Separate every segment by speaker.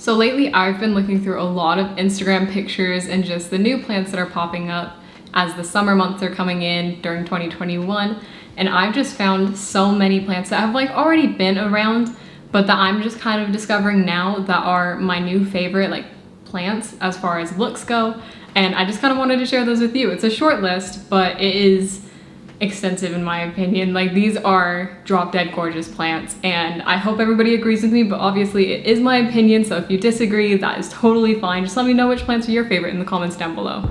Speaker 1: So lately I've been looking through a lot of Instagram pictures and just the new plants that are popping up as the summer months are coming in during 2021. And I've just found so many plants that have like already been around, but that I'm just kind of discovering now that are my new favorite like plants as far as looks go. And I just kind of wanted to share those with you. It's a short list, but it is extensive in my opinion. Like, these are drop dead gorgeous plants, and I hope everybody agrees with me, but obviously it is my opinion, so if you disagree, that is totally fine. Just let me know which plants are your favorite in the comments down below.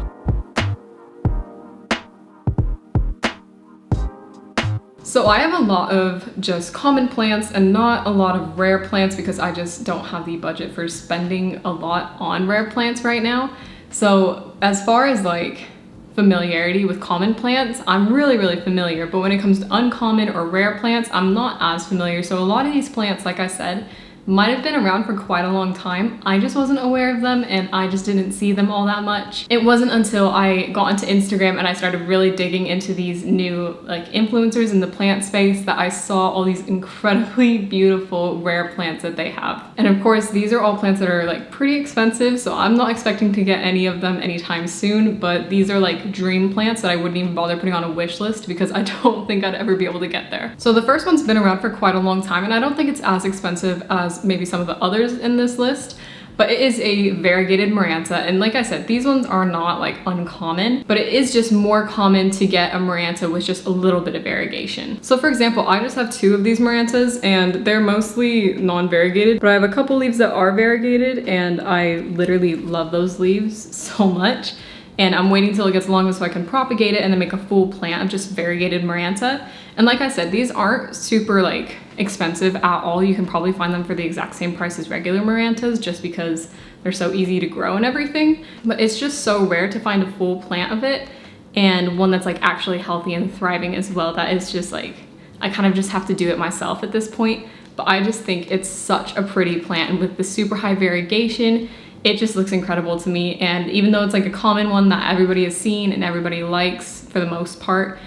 Speaker 1: So I have a lot of just common plants and not a lot of rare plants because I just don't have the budget for spending a lot on rare plants right now. So as far as like familiarity with common plants, I'm really familiar, but when it comes to uncommon or rare plants, I'm not as familiar. So a lot of these plants, like I said, might have been around for quite a long time. I just wasn't aware of them and I just didn't see them all that much. It wasn't until I got into Instagram and I started really digging into these new like influencers in the plant space that I saw all these incredibly beautiful rare plants that they have. And of course, these are all plants that are like pretty expensive, so I'm not expecting to get any of them anytime soon, but these are like dream plants that I wouldn't even bother putting on a wish list because I don't think I'd ever be able to get there. So the first one's been around for quite a long time and I don't think it's as expensive as maybe some of the others in this list, but it is a Variegated Maranta, and like I said, these ones are not like uncommon, but it is just more common to get a Maranta with just a little bit of variegation. So for example, I just have 2 of these Marantas and they're mostly non-variegated, but I have a couple leaves that are variegated and I literally love those leaves so much. And I'm waiting till it gets long so I can propagate it and then make a full plant of just Variegated Maranta. And like I said, these aren't super like expensive at all. You can probably find them for the exact same price as regular Marantas just because they're so easy to grow and everything. But it's just so rare to find a full plant of it and one that's like actually healthy and thriving as well. That is just like, I kind of just have to do it myself at this point. But I just think it's such a pretty plant, and with the super high variegation, it just looks incredible to me. And even though it's like a common one that everybody has seen and everybody likes for the most part,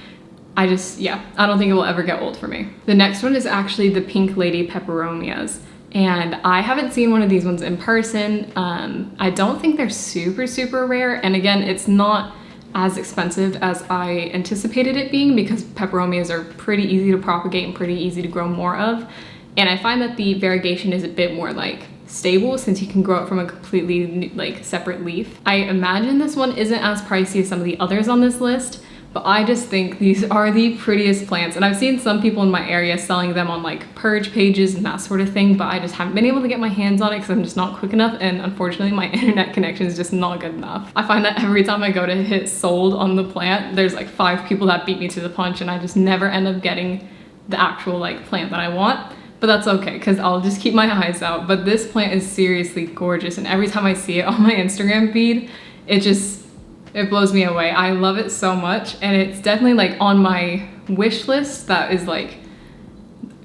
Speaker 1: I don't think it will ever get old for me. The next one is actually the Pink Lady Pepperomias. And I haven't seen one of these ones in person. I don't think they're super rare. And again, it's not as expensive as I anticipated it being because Pepperomias are pretty easy to propagate and pretty easy to grow more of. And I find that the variegation is a bit more like stable since you can grow it from a completely like separate leaf. I imagine this one isn't as pricey as some of the others on this list, but I just think these are the prettiest plants. And I've seen some people in my area selling them on like purge pages and that sort of thing, but I just haven't been able to get my hands on it because I'm just not quick enough, and unfortunately my internet connection is just not good enough. I find that every time I go to hit sold on the plant, there's like 5 people that beat me to the punch and I just never end up getting the actual like plant that I want. But that's okay because I'll just keep my eyes out. But this plant is seriously gorgeous, and every time I see it on my Instagram feed, it blows me away. I love it so much, and it's definitely like on my wish list that is like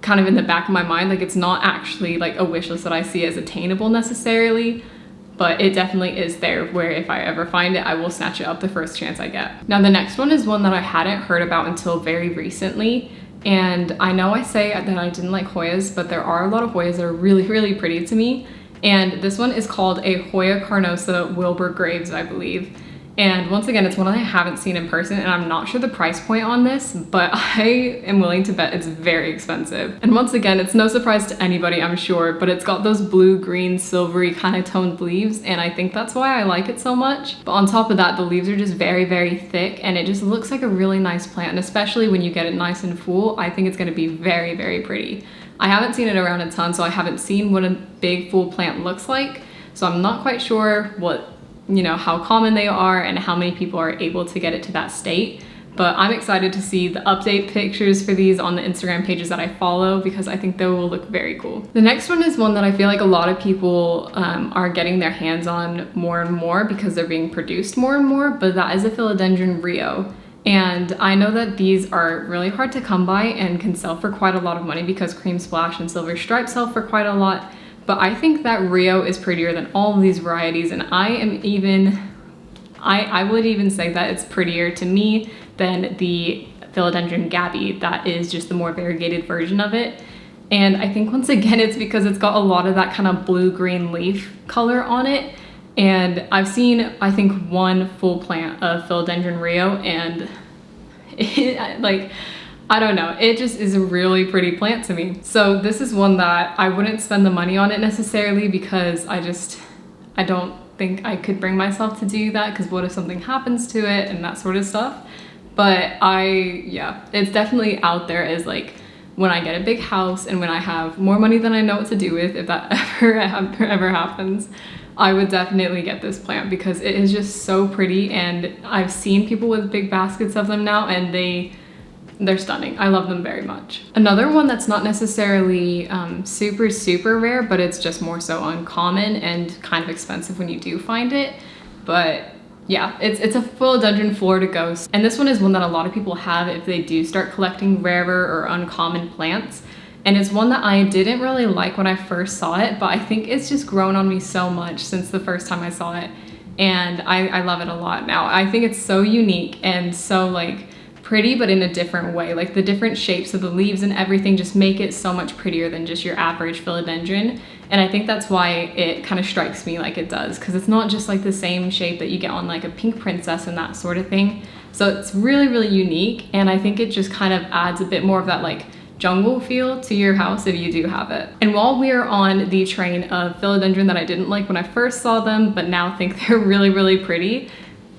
Speaker 1: kind of in the back of my mind. Like, it's not actually like a wish list that I see as attainable necessarily, but it definitely is there where if I ever find it, I will snatch it up the first chance I get. Now the next one is one that I hadn't heard about until very recently. And I know I say that I didn't like Hoyas, but there are a lot of Hoyas that are really pretty to me. And this one is called a Hoya Carnosa Wilbur Graves, I believe. And once again, it's one that I haven't seen in person, and I'm not sure the price point on this, but I am willing to bet it's very expensive. And once again, it's no surprise to anybody, I'm sure, but it's got those blue, green, silvery kind of toned leaves, and I think that's why I like it so much. But on top of that, the leaves are just very thick, and it just looks like a really nice plant, and especially when you get it nice and full, I think it's gonna be very pretty. I haven't seen it around a ton, so I haven't seen what a big full plant looks like, so I'm not quite sure how common they are and how many people are able to get it to that state. But I'm excited to see the update pictures for these on the Instagram pages that I follow because I think they will look very cool. The next one is one that I feel like a lot of people are getting their hands on more and more because they're being produced more and more, but that is a Philodendron Rio. And I know that these are really hard to come by and can sell for quite a lot of money because Cream Splash and Silver Stripe sell for quite a lot. But I think that Rio is prettier than all of these varieties, and I would even say that it's prettier to me than the Philodendron Gabby that is just the more variegated version of it. And I think once again, it's because it's got a lot of that kind of blue-green leaf color on it. And I've seen, I think, one full plant of Philodendron Rio, and it, like, I don't know, it just is a really pretty plant to me. So this is one that I wouldn't spend the money on it necessarily, because I don't think I could bring myself to do that, because what if something happens to it and that sort of stuff. But yeah, it's definitely out there as like, when I get a big house and when I have more money than I know what to do with, if that ever happens, I would definitely get this plant, because it is just so pretty. And I've seen people with big baskets of them now, and they're stunning. I love them very much. Another one that's not necessarily super rare, but it's just more so uncommon and kind of expensive when you do find it. But yeah, it's a Philodendron Florida Ghost. And this one is one that a lot of people have if they do start collecting rarer or uncommon plants. And it's one that I didn't really like when I first saw it, but I think it's just grown on me so much since the first time I saw it. And I love it a lot now. I think it's so unique and so like pretty, but in a different way. Like the different shapes of the leaves and everything just make it so much prettier than just your average philodendron. And I think that's why it kind of strikes me like it does, because it's not just like the same shape that you get on like a pink princess and that sort of thing. So it's really unique, and I think it just kind of adds a bit more of that like jungle feel to your house if you do have it. And while we are on the train of philodendron that I didn't like when I first saw them, but now think they're really pretty,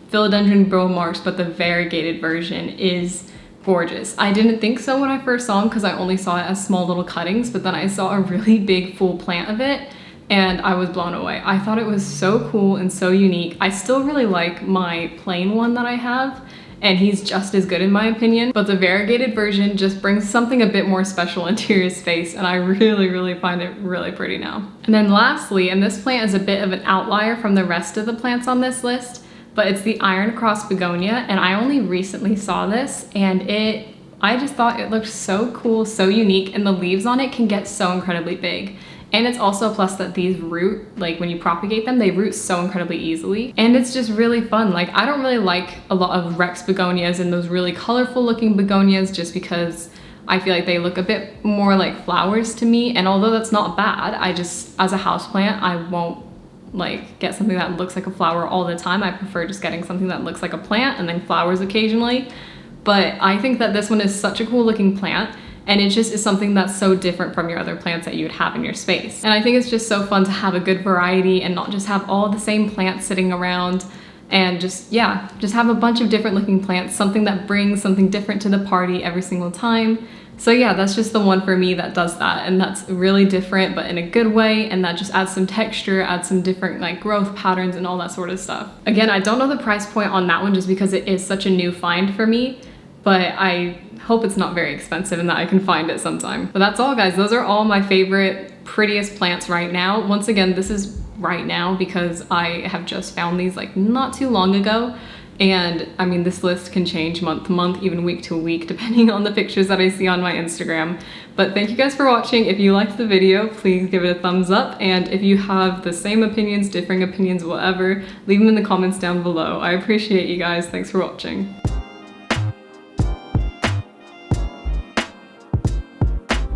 Speaker 1: Philodendron Bromeliad, but the variegated version, is gorgeous. I didn't think so when I first saw them, because I only saw it as small little cuttings, but then I saw a really big full plant of it and I was blown away. I thought it was so cool and so unique. I still really like my plain one that I have, and he's just as good in my opinion, but the variegated version just brings something a bit more special into your space, and I really find it really pretty now. And then lastly, and this plant is a bit of an outlier from the rest of the plants on this list, but it's the Iron Cross Begonia, and I only recently saw this, and I just thought it looked so cool, so unique, and the leaves on it can get so incredibly big. And it's also a plus that these root, like when you propagate them, they root so incredibly easily. And it's just really fun. Like I don't really like a lot of Rex begonias and those really colorful looking begonias, just because I feel like they look a bit more like flowers to me. And although that's not bad, I just, as a houseplant, I won't like get something that looks like a flower all the time. I prefer just getting something that looks like a plant and then flowers occasionally. But I think that this one is such a cool looking plant, and it just is something that's so different from your other plants that you would have in your space. And I think it's just so fun to have a good variety and not just have all the same plants sitting around, and just, yeah, just have a bunch of different looking plants, something that brings something different to the party every single time. So yeah, that's just the one for me that does that, and that's really different but in a good way, and that just adds some texture, adds some different like growth patterns and all that sort of stuff. Again, I don't know the price point on that one just because it is such a new find for me, but I hope it's not very expensive and that I can find it sometime. But that's all, guys. Those are all my favorite, prettiest plants right now. Once again, this is right now because I have just found these like not too long ago. And I mean, this list can change month to month, even week to week, depending on the pictures that I see on my Instagram. But thank you guys for watching. If you liked the video, please give it a thumbs up. And if you have the same opinions, differing opinions, whatever, leave them in the comments down below. I appreciate you guys. Thanks for watching.